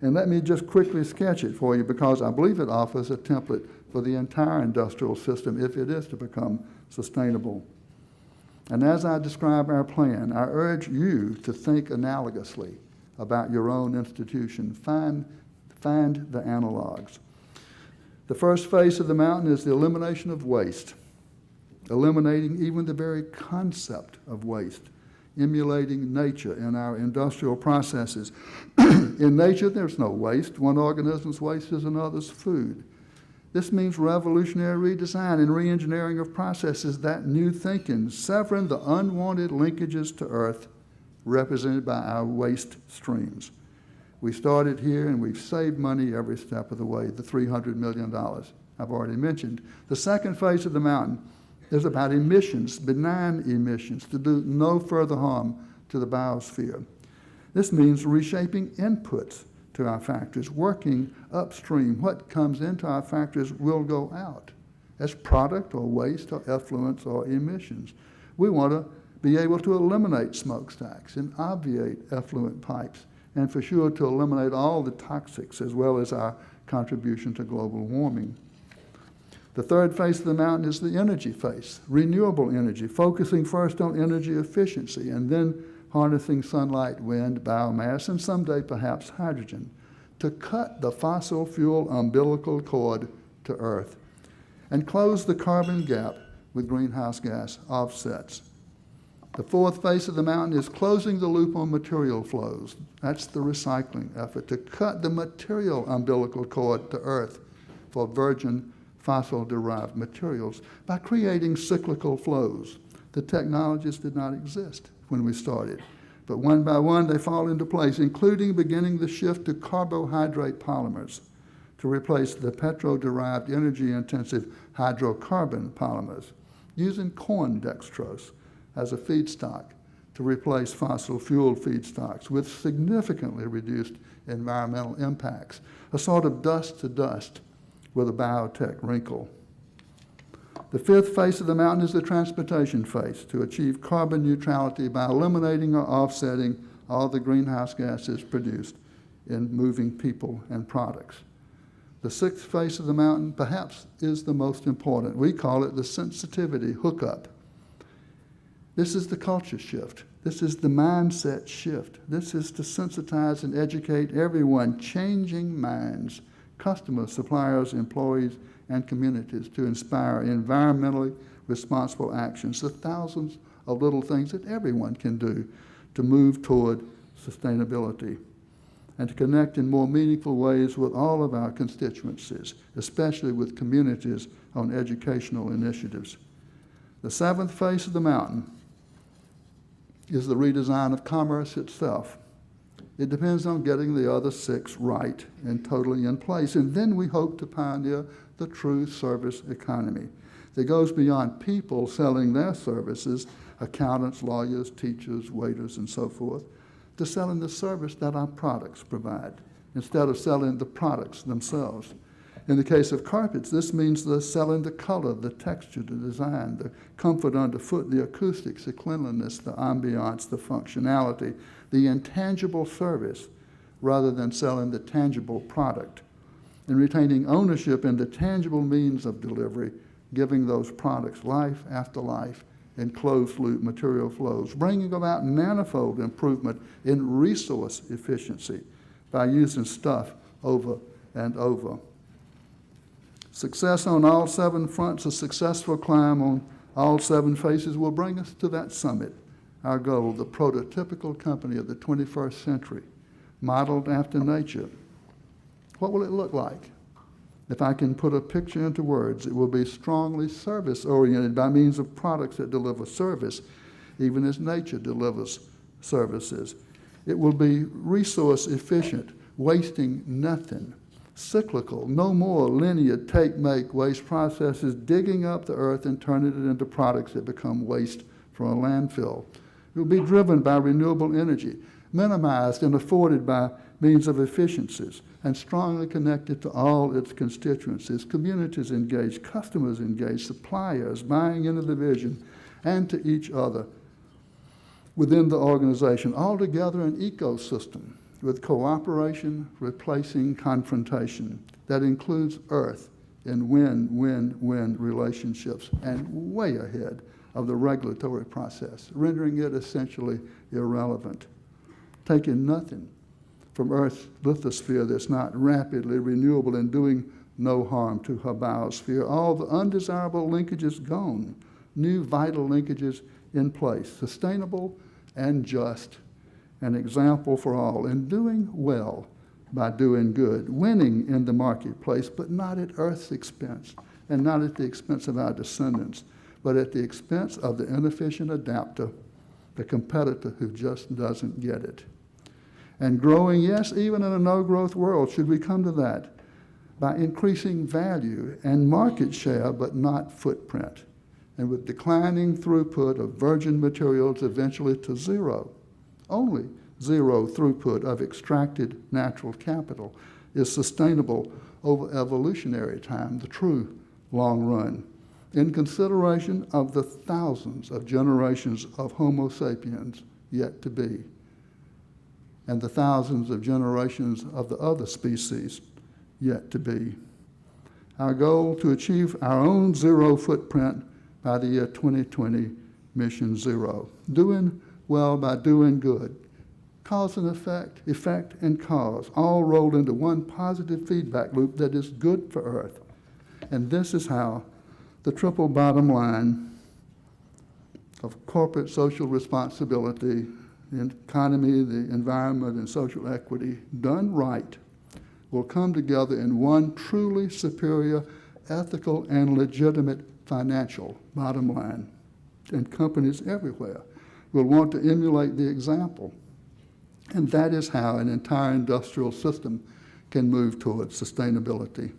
And let me just quickly sketch it for you because I believe it offers a template for the entire industrial system if it is to become sustainable. And as I describe our plan, I urge you to think analogously about your own institution. Find the analogs. The first phase of the mountain is the elimination of waste, eliminating even the very concept of waste, emulating nature in our industrial processes. In nature, there's no waste. One organism's waste is another's food. This means revolutionary redesign and reengineering of processes, that new thinking, severing the unwanted linkages to Earth represented by our waste streams. We started here and we've saved money every step of the way, the $300 million I've already mentioned. The second phase of the mountain is about emissions, benign emissions, to do no further harm to the biosphere. This means reshaping inputs to our factories, working upstream. What comes into our factories will go out as product or waste or effluents or emissions. We want to be able to eliminate smokestacks and obviate effluent pipes and for sure to eliminate all the toxics as well as our contribution to global warming. The third face of the mountain is the energy face, renewable energy, focusing first on energy efficiency and then harnessing sunlight, wind, biomass, and someday perhaps hydrogen to cut the fossil fuel umbilical cord to Earth and close the carbon gap with greenhouse gas offsets. The fourth face of the mountain is closing the loop on material flows. That's the recycling effort, to cut the material umbilical cord to Earth for virgin fossil-derived materials by creating cyclical flows. The technologies did not exist when we started, but one by one they fall into place, including beginning the shift to carbohydrate polymers to replace the petro-derived energy-intensive hydrocarbon polymers, using corn dextrose as a feedstock to replace fossil fuel feedstocks with significantly reduced environmental impacts, a sort of dust to dust with a biotech wrinkle. The fifth face of the mountain is the transportation face, to achieve carbon neutrality by eliminating or offsetting all the greenhouse gases produced in moving people and products. The sixth face of the mountain perhaps is the most important. We call it the sensitivity hookup. This is the culture shift. This is the mindset shift. This is to sensitize and educate everyone, changing minds, customers, suppliers, employees, and communities to inspire environmentally responsible actions, the thousands of little things that everyone can do to move toward sustainability and to connect in more meaningful ways with all of our constituencies, especially with communities on educational initiatives. The seventh face of the mountain is the redesign of commerce itself. It depends on getting the other six right and totally in place, and then we hope to pioneer the true service economy that goes beyond people selling their services, accountants, lawyers, teachers, waiters, and so forth, to selling the service that our products provide, instead of selling the products themselves. In the case of carpets, this means the selling the color, the texture, the design, the comfort underfoot, the acoustics, the cleanliness, the ambiance, the functionality, the intangible service, rather than selling the tangible product, and retaining ownership in the tangible means of delivery, giving those products life after life in closed-loop material flows, bringing about manifold improvement in resource efficiency by using stuff over and over. Success on all seven fronts, a successful climb on all seven faces will bring us to that summit, our goal, the prototypical company of the 21st century, modeled after nature. What will it look like? If I can put a picture into words, it will be strongly service-oriented by means of products that deliver service, even as nature delivers services. It will be resource efficient, wasting nothing. Cyclical, no more linear take, make, waste processes, digging up the earth and turning it into products that become waste from a landfill. It will be driven by renewable energy, minimized and afforded by means of efficiencies, and strongly connected to all its constituencies, communities engaged, customers engaged, suppliers buying into the vision, and to each other within the organization, all together an ecosystem with cooperation replacing confrontation that includes Earth in win-win-win relationships and way ahead of the regulatory process, rendering it essentially irrelevant, taking nothing from Earth's lithosphere that's not rapidly renewable and doing no harm to her biosphere. All the undesirable linkages gone, new vital linkages in place, sustainable and just, an example for all, and doing well by doing good, winning in the marketplace, but not at Earth's expense, and not at the expense of our descendants, but at the expense of the inefficient adapter, the competitor who just doesn't get it. And growing, yes, even in a no-growth world, should we come to that, by increasing value and market share, but not footprint, and with declining throughput of virgin materials eventually to zero. Only zero throughput of extracted natural capital is sustainable over evolutionary time, the true long run, in consideration of the thousands of generations of Homo sapiens yet to be. and the thousands of generations of the other species yet to be. Our goal to achieve our own zero footprint by the year 2020, Mission Zero. Doing well by doing good. Cause and effect and cause, all rolled into one positive feedback loop that is good for Earth. And this is how the triple bottom line of corporate social responsibility, the economy, the environment, and social equity, done right, will come together in one truly superior ethical and legitimate financial bottom line. And companies everywhere will want to emulate the example. And that is how an entire industrial system can move towards sustainability.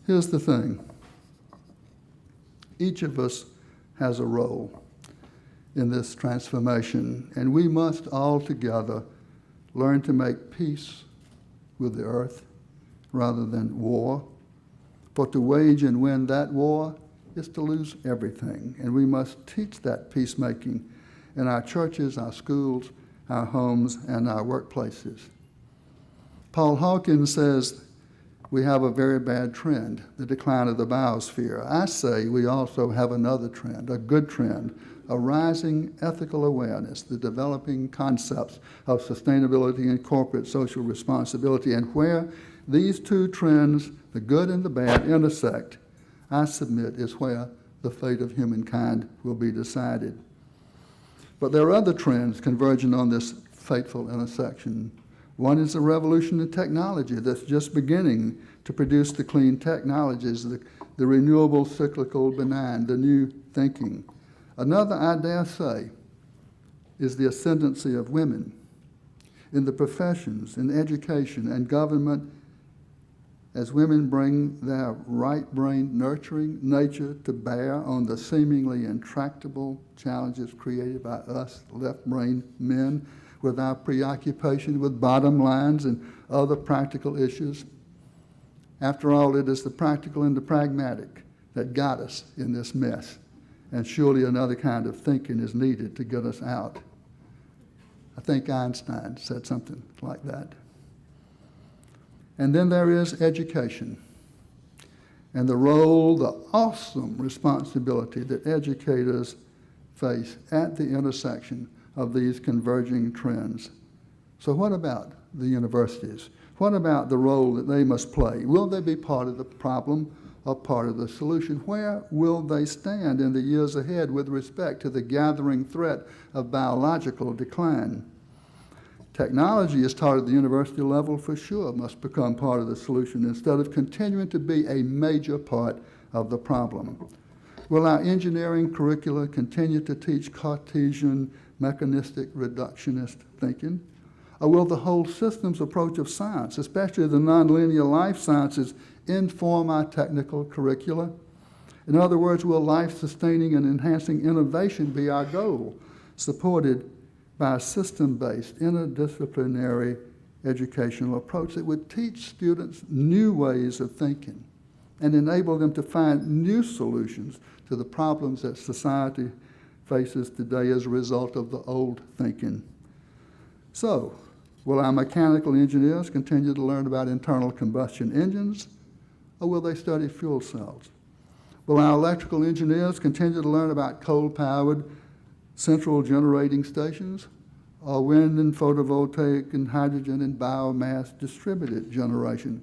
Here's the thing. Each of us has a role in this transformation, and we must all together learn to make peace with the earth rather than war. For to wage and win that war is to lose everything, and we must teach that peacemaking in our churches, our schools, our homes, and our workplaces. Paul Hawkins says we have a very bad trend, the decline of the biosphere. I say we also have another trend, a good trend, a rising ethical awareness, the developing concepts of sustainability and corporate social responsibility. And where these two trends, the good and the bad, intersect, I submit is where the fate of humankind will be decided. But there are other trends converging on this fateful intersection. One is the revolution in technology that's just beginning to produce the clean technologies, the renewable, cyclical, benign, the new thinking. Another, I dare say, is the ascendancy of women in the professions, in education and government, as women bring their right-brained, nurturing nature to bear on the seemingly intractable challenges created by us left-brained men with our preoccupation with bottom lines and other practical issues. After all, it is the practical and the pragmatic that got us in this mess, and surely another kind of thinking is needed to get us out. I think Einstein said something like that. And then there is education and the role, the awesome responsibility that educators face at the intersection of these converging trends. So what about the universities? What about the role that they must play? Will they be part of the problem or part of the solution? Where will they stand in the years ahead with respect to the gathering threat of biological decline? Technology is taught at the university level for sure must become part of the solution instead of continuing to be a major part of the problem. Will our engineering curricula continue to teach Cartesian, mechanistic, reductionist thinking? Or will the whole systems approach of science, especially the nonlinear life sciences, inform our technical curricula? In other words, will life-sustaining and enhancing innovation be our goal, supported by a system-based, interdisciplinary educational approach that would teach students new ways of thinking and enable them to find new solutions to the problems that society faces today as a result of the old thinking. So, will our mechanical engineers continue to learn about internal combustion engines, or will they study fuel cells? Will our electrical engineers continue to learn about coal-powered central generating stations, or wind and photovoltaic and hydrogen and biomass distributed generation?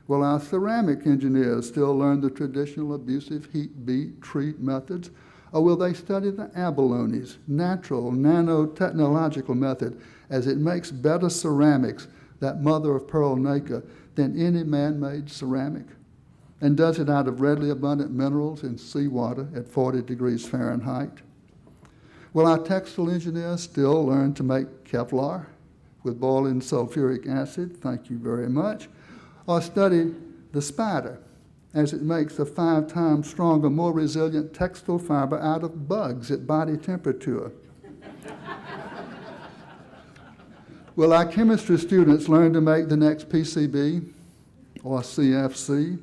Will our ceramic engineers still learn the traditional abusive heat beat treat methods, or will they study the abalone's natural nanotechnological method as it makes better ceramics, that mother of pearl nacre, than any man-made ceramic, and does it out of readily abundant minerals in seawater at 40 degrees Fahrenheit? Will our textile engineers still learn to make Kevlar with boiling sulfuric acid, thank you very much, or study the spider as it makes a 5 times stronger, more resilient textile fiber out of bugs at body temperature? Will our chemistry students learn to make the next PCB or CFC?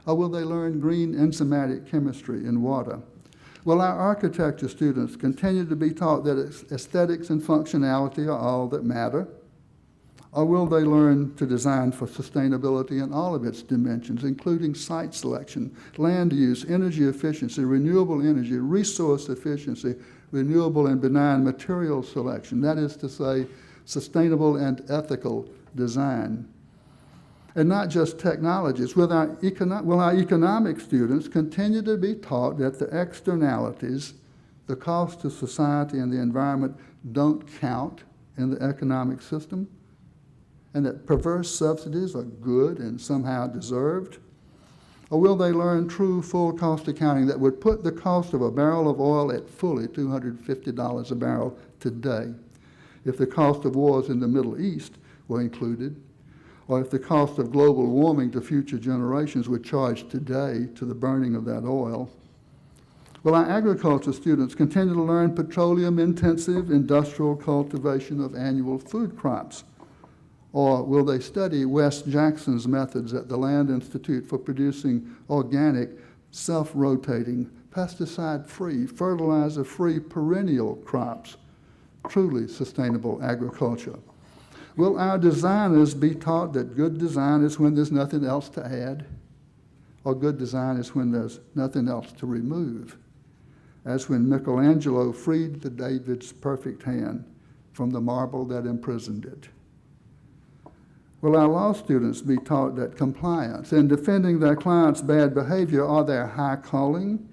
Or will they learn green enzymatic chemistry in water? Will our architecture students continue to be taught that aesthetics and functionality are all that matter? Or will they learn to design for sustainability in all of its dimensions, including site selection, land use, energy efficiency, renewable energy, resource efficiency, renewable and benign material selection, that is to say, sustainable and ethical design? And not just technologies. Will our economic students continue to be taught that the externalities, the cost to society and the environment, don't count in the economic system? And that perverse subsidies are good and somehow deserved? Or will they learn true full cost accounting that would put the cost of a barrel of oil at fully $250 a barrel today, if the cost of wars in the Middle East were included, or if the cost of global warming to future generations were charged today to the burning of that oil? Will our agriculture students continue to learn petroleum-intensive industrial cultivation of annual food crops? Or will they study Wes Jackson's methods at the Land Institute for producing organic, self-rotating, pesticide-free, fertilizer-free perennial crops, truly sustainable agriculture? Will our designers be taught that good design is when there's nothing else to add, or good design is when there's nothing else to remove, as when Michelangelo freed the David's perfect hand from the marble that imprisoned it? Will our law students be taught that compliance and defending their clients' bad behavior are their high calling,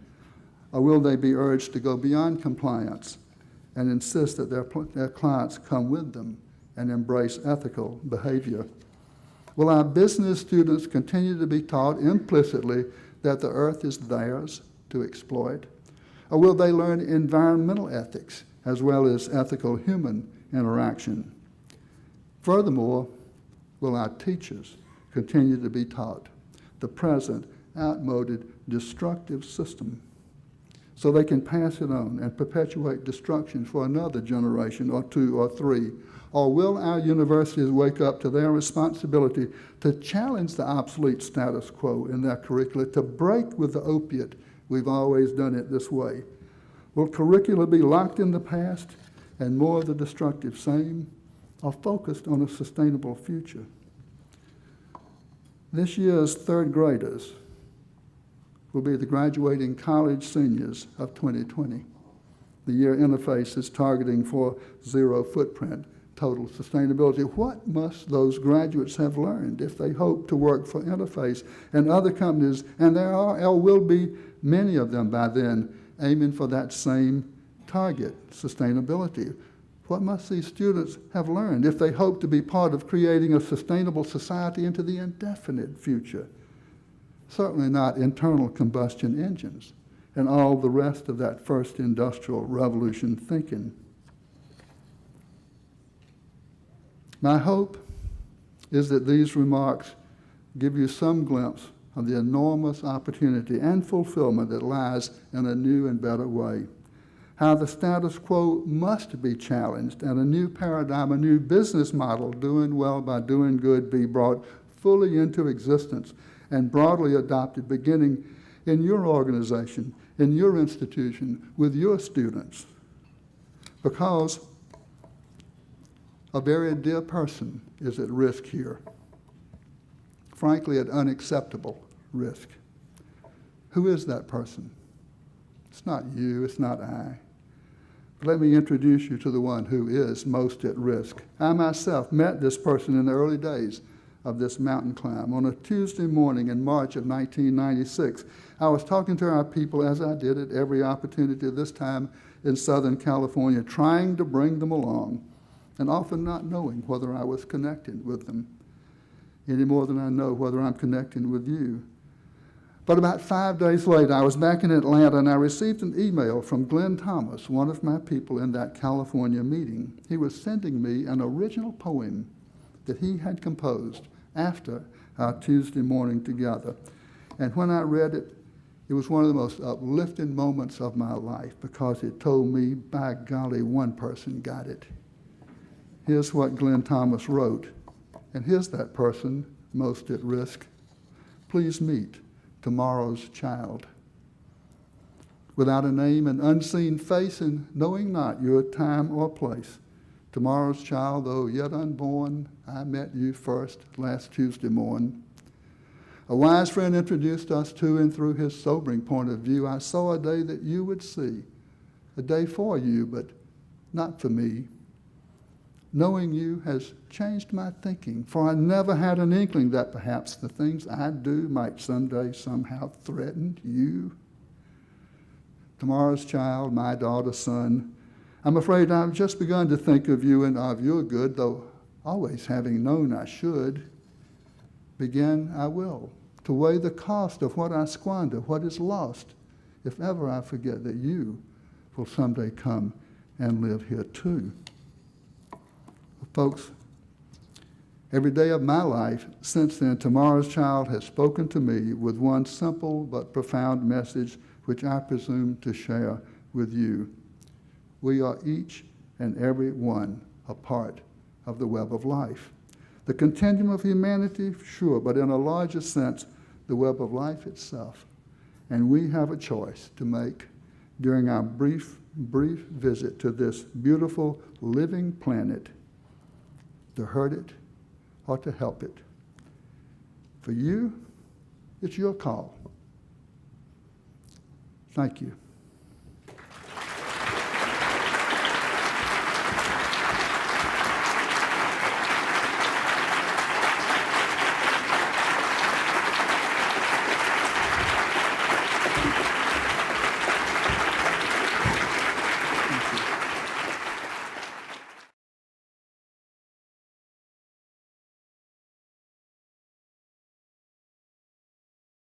or will they be urged to go beyond compliance and insist that their clients come with them and embrace ethical behavior? Will our business students continue to be taught implicitly that the earth is theirs to exploit? Or will they learn environmental ethics as well as ethical human interaction? Furthermore, will our teachers continue to be taught the present outmoded destructive system so they can pass it on and perpetuate destruction for another generation or two or three? Or will our universities wake up to their responsibility to challenge the obsolete status quo in their curricula, to break with the opiate, we've always done it this way? Will curricula be locked in the past and more of the destructive same, or focused on a sustainable future? This year's third graders will be the graduating college seniors of 2020. The year Interface is targeting for zero footprint, total sustainability. What must those graduates have learned if they hope to work for Interface and other companies, and there are or will be many of them by then, aiming for that same target, sustainability? What must these students have learned if they hope to be part of creating a sustainable society into the indefinite future? Certainly not internal combustion engines and all the rest of that first industrial revolution thinking. My hope is that these remarks give you some glimpse of the enormous opportunity and fulfillment that lies in a new and better way. How the status quo must be challenged and a new paradigm, a new business model, doing well by doing good, be brought fully into existence and broadly adopted, beginning in your organization, in your institution, with your students. Because a very dear person is at risk here, frankly, at unacceptable risk. Who is that person? It's not you, it's not I. Let me introduce you to the one who is most at risk. I myself met this person in the early days of this mountain climb. On a Tuesday morning in March of 1996, I was talking to our people, as I did at every opportunity, this time in Southern California, trying to bring them along, and often not knowing whether I was connecting with them, any more than I know whether I'm connecting with you. But about 5 days later, I was back in Atlanta, and I received an email from Glenn Thomas, one of my people in that California meeting. He was sending me an original poem that he had composed after our Tuesday morning together. And when I read it, it was one of the most uplifting moments of my life, because it told me, by golly, one person got it. Here's what Glenn Thomas wrote, and here's that person most at risk. Please meet tomorrow's child. Without a name, an unseen face, and knowing not your time or place, tomorrow's child, though yet unborn, I met you first last Tuesday morn. A wise friend introduced us to, and through his sobering point of view, I saw a day that you would see, a day for you, but not for me. Knowing you has changed my thinking, for I never had an inkling that perhaps the things I do might someday somehow threaten you. Tomorrow's child, my daughter's son, I'm afraid I've just begun to think of you and of your good, though always having known I should. Begin I will, to weigh the cost of what I squander, what is lost, if ever I forget that you will someday come and live here too. Folks, every day of my life since then, tomorrow's child has spoken to me with one simple but profound message, which I presume to share with you. We are each and every one a part of the web of life. The continuum of humanity, sure, but in a larger sense, the web of life itself. And we have a choice to make during our brief visit to this beautiful living planet, to hurt it or to help it. For you, it's your call. Thank you.